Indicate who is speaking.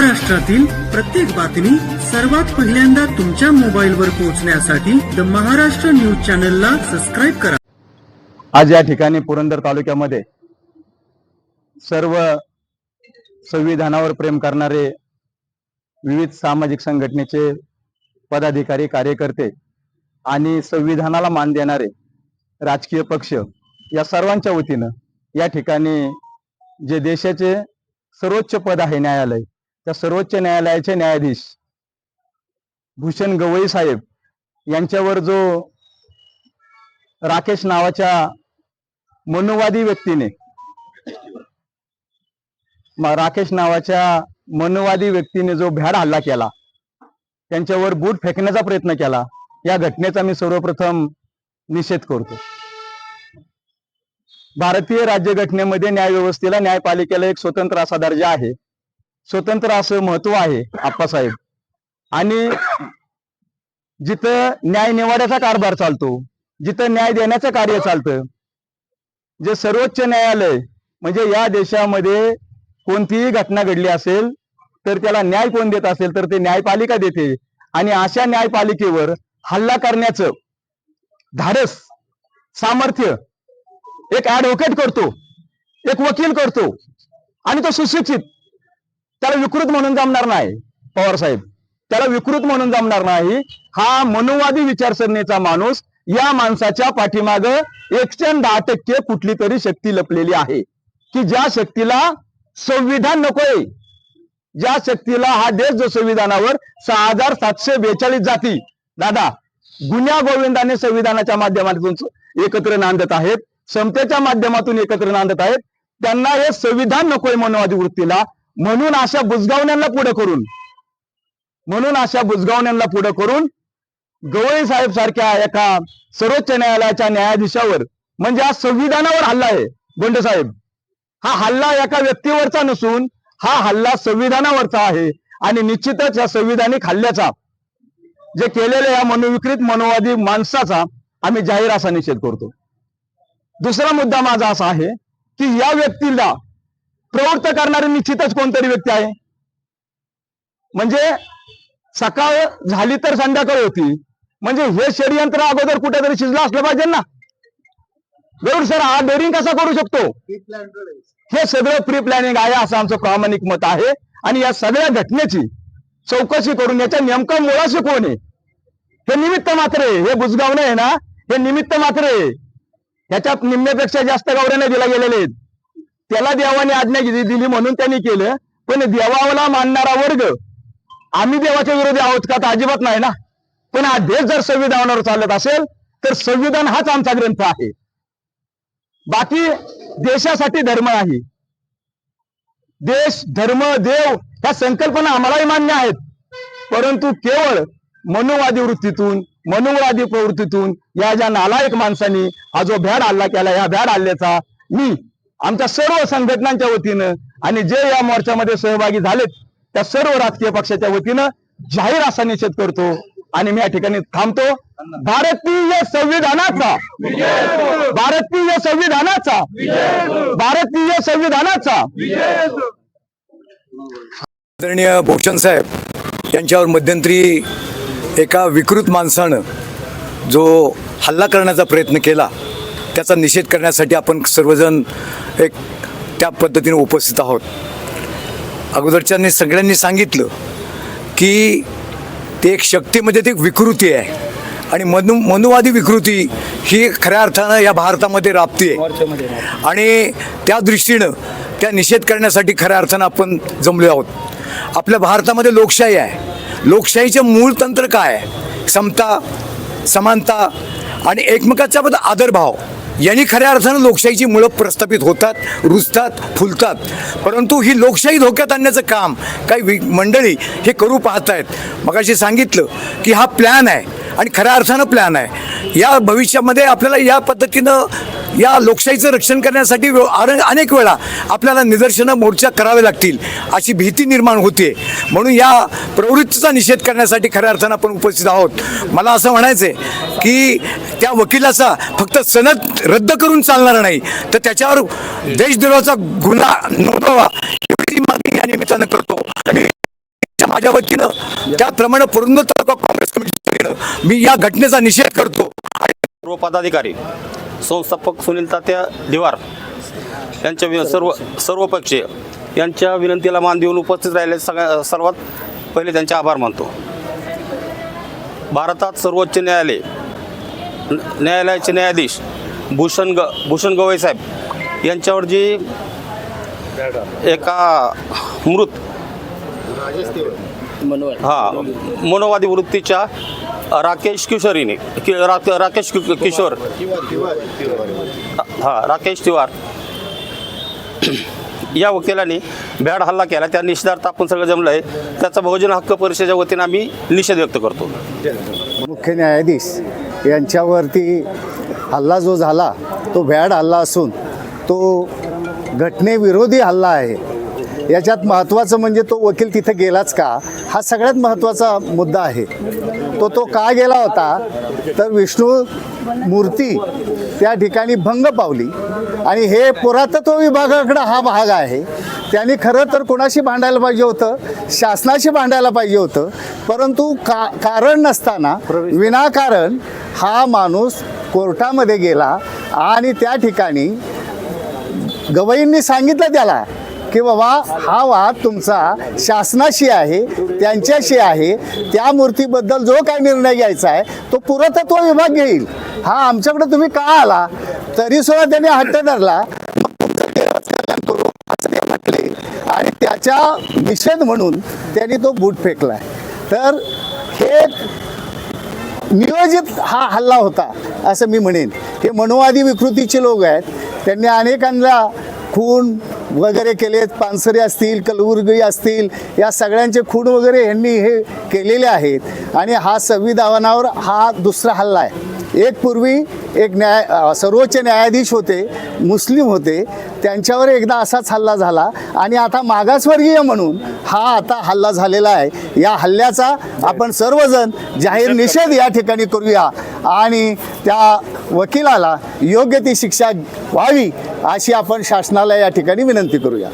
Speaker 1: महाराष्ट्रातील प्रत्येक बातमी सर्वात पहिल्यांदा तुमच्या मोबाईलवर पोहोचण्यासाठी द महाराष्ट्र न्यूज चॅनलला सबस्क्राईब करा।
Speaker 2: आज या ठिकाणी पुरंदर तालुक्यामध्ये सर्व संविधानावर प्रेम करणारे विविध सामाजिक संघटनेचे पदाधिकारी कार्यकर्ते आणि संविधानाला मान देणारे राजकीय पक्ष या सर्वांच्या वतीनं या ठिकाणी जे देशाचे सर्वोच्च पद आहे न्यायालय, त्या सर्वोच्च न्यायालयाचे न्यायाधीश भूषण गवई साहेब यांच्यावर जो राकेश नावाच्या मनुवादी व्यक्तीने जो भ्याड हल्ला केला, त्यांच्यावर बूट फेकण्याचा प्रयत्न केला, या घटनेचा मी सर्वप्रथम निषेध करतो। भारतीय राज्यघटनेमध्ये न्यायव्यवस्थेला, न्यायपालिकेला एक स्वतंत्र असा दर्जा आहे, स्वतंत्र असं महत्व आहे आप्पासाहेब। आणि जिथं न्याय निवाड्याचा कारभार चालतो, जिथं न्याय देण्याचं कार्य चालतं, जे सर्वोच्च न्यायालय म्हणजे या देशामध्ये कोणतीही घटना घडली असेल तर त्याला न्याय कोण देत असेल तर ते न्यायपालिका देते। आणि अशा न्यायपालिकेवर हल्ला करण्याचं धाडस, सामर्थ्य एक ऍडव्होकेट करतो, एक वकील करतो, आणि तो सुशिक्षित, त्याला विकृत म्हणून जमणार नाही। पवार साहेब, त्याला विकृत म्हणून जमणार नाही। हा मनुवादी विचारसरणीचा माणूस, या माणसाच्या पाठीमाग 110% कुठली तरी शक्ती लपलेली आहे की ज्या शक्तीला संविधान नकोय, ज्या शक्तीला हा देश जो संविधानावर 6742 जाती दादा गुन्ह्या गोविंदाने संविधानाच्या माध्यमातून एकत्र नांदत आहेत, समतेच्या माध्यमातून एकत्र नांदत आहेत, त्यांना हे संविधान नकोय मनुवादी वृत्तीला। म्हणून अशा बुजगावण्यांना पुढे करून गवई साहेब सारख्या एका सर्वोच्च न्यायालयाच्या न्यायाधीशावर, म्हणजे हा संविधानावर हल्ला आहे गोंडे साहेब। हा हल्ला एका व्यक्तीवरचा नसून हा हल्ला संविधानावरचा आहे। आणि निश्चितच या संविधानिक हल्ल्याचा जे केलेल्या या मनोविकृत मनोवादी माणसाचा आम्ही जाहीर असा निषेध करतो। दुसरा मुद्दा माझा असा आहे की या व्यक्तीला प्रवृत्त करणारी निश्चितच कोणतरी व्यक्ती आहे। म्हणजे सकाळ झाली तर संध्याकाळ होती, म्हणजे हे षडयंत्र अगोदर कुठेतरी शिजलं असलं पाहिजे ना। गरुड सर हा डेअरिंग कसा करू शकतो? हे सगळं प्री प्लॅनिंग आहे असं आमचं प्रामाणिक मत आहे। आणि या सगळ्या घटनेची चौकशी करून याच्या नेमका मुळाशी कोण आहे हे निमित्त मात्र आहे, हे बुजगावणं आहे ना, हे निमित्त मात्र आहे। ह्याच्यात निम्म्यापेक्षा जास्त गौऱ्याने दिला गेलेले आहेत। त्याला देवाने आज्ञा दिली म्हणून त्यांनी केलं, पण देवाला मानणारा वर्ग आम्ही देवाच्या विरोधी आहोत का? तर अजिबात नाही ना। पण हा देश जर संविधानावर चालत असेल तर संविधान हाच आमचा ग्रंथ आहे। बाकी देशासाठी धर्म नाही, देश धर्म देव ह्या संकल्पना आम्हालाही मान्य आहेत, परंतु केवळ मनुवादी वृत्तीतून, मनुवादी प्रवृत्तीतून या ज्या नालायक माणसांनी हा जो भ्याड हल्ला केला, या भ्याड हल्ल्याचा मी आमच्या सर्व संघटनांच्या वतीनं आणि जे या मोर्चामध्ये सहभागी झालेत त्या सर्व राजकीय पक्षाच्या वतीनं जाहीर असा निषेध करतो। आणि मी या ठिकाणी थांबतो। भारतीय संविधानाचा, भारतीय संविधानाचा, भारतीय संविधानाचा।
Speaker 3: आदरणीय भूषण साहेब यांच्यावर मध्यंतरी एका विकृत माणसानं जो हल्ला करण्याचा प्रयत्न केला, त्याचा निषेध करण्यासाठी आपण सर्वजण एक त्या पद्धतीने उपस्थित आहोत। अगोदरच्यांनी सगळ्यांनी सांगितलं की ते एक शक्तीमध्ये ती विकृती आहे आणि मनुवादी विकृती ही खऱ्या अर्थानं या भारतामध्ये राबते आणि त्या दृष्टीनं त्या निषेध करण्यासाठी खऱ्या अर्थानं आपण जमलो आहोत। आपल्या भारतामध्ये लोकशाही आहे, लोकशाहीचं मूळ तंत्र काय आहे? समता, समानता आणि एकमेकाच्याबद्दल आदरभाव यांनी खऱ्या अर्थानं लोकशाहीची मुळं प्रस्थापित होतात, रुजतात, फुलतात। परंतु ही लोकशाही धोक्यात आणण्याचं काम काही मंडळी हे करू पाहत आहेत। मगाशी सांगितलं की हा प्लॅन आहे आणि खऱ्या अर्थानं प्लॅन आहे। या भविष्यामध्ये आपल्याला या पद्धतीनं या लोकशाहीचं रक्षण करण्यासाठी अनेक वेळा आपल्याला निदर्शनं, मोर्चा करावे लागतील अशी भीती निर्माण होते। म्हणून या प्रवृत्तीचा निषेध करण्यासाठी खऱ्या अर्थानं आपण उपस्थित आहोत। मला असं म्हणायचं आहे की त्या वकिलाचा फक्त सनद रद्द करून चालणार नाही, तर त्याच्यावर देशद्रोहाचा गुन्हा नोंदवावा एवढी मागणी या निमित्तानं करतो। माझ्या वतीनं त्याचप्रमाणे पुरंदर तालुका काँग्रेस कमिटीच्या वतीनं मी या घटनेचा निषेध करतो.
Speaker 4: सर्व पदाधिकारी, संस्थापक सुनील तात्या दिवार यांच्या सर्व पक्षीय यांच्या विनंतीला मान देऊन उपस्थित राहिले सर्वात पहिले त्यांचे आभार मानतो. भारतात सर्वोच्च न्यायालयाचे न्यायाधीश भूषण गवई साहेब यांच्यावर जी एका मनोवादी वृत्तीच्या राकेश तिवार या वकिलांनी भ्याड हल्ला केला, त्या निषेधार्थ आपण सगळं जमलं आहे. त्याचा बहुजन हक्क परिषदेच्या वतीनं आम्ही निषेध व्यक्त करतो.
Speaker 5: मुख्य न्यायाधीश यांच्यावरती हल्ला जो झाला तो भ्याड हल्ला असून तो घटनेविरोधी हल्ला आहे. याच्यात महत्त्वाचं म्हणजे तो वकील तिथे गेलाच का, हा सगळ्यात महत्त्वाचा मुद्दा आहे. तो का गेला होता तर विष्णू मूर्ती त्या ठिकाणी भंग पावली आणि हे पुरातत्व विभागाकडे हा भाग आहे. त्यांनी खरं तर कोणाशी भांडायला पाहिजे होतं, शासनाशी भांडायला पाहिजे होतं, परंतु कारण नसताना विनाकारण हा माणूस कोर्टामध्ये गेला आणि त्या ठिकाणी गवईंनी सांगितलं त्याला की बाबा हा वाद तुमचा शासनाशी आहे, त्यांच्याशी आहे, त्या मूर्तीबद्दल जो काही निर्णय घ्यायचा आहे तो पुरातत्व विभाग घेईल, हा आमच्याकडे तुम्ही का आला. तरीसुद्धा त्याने हट्ट धरला म्हटले आणि त्याचा निषेध म्हणून त्यांनी तो बूट फेकलाय. तर हे नियोजित हा हल्ला होता असं मी म्हणेन. हे मनोवादी विकृतीचे लोक आहेत, त्यांनी अनेकांना खून वगैरे केलेत, पानसरे असतील, कलबुर्गी असतील, या सगळ्यांचे खून वगैरे यांनी हे केलेले आहेत आणि हा संविधानावर हा दुसरा हल्ला आहे. एक पूर्वी एक सर्वोच्च न्यायाधीश होते, मुस्लिम होते, त्यांच्यावर एकदा असाच हल्ला झाला आणि आता मागासवर्गीय म्हणून हा आता हल्ला झालेला आहे. या हल्ल्याचा आपण सर्वजण जाहीर निषेध या ठिकाणी करूया आणि त्या वकिलाला योग्य ती शिक्षा व्हावी अशी आपण शासनाला या ठिकाणी विनंती करूया.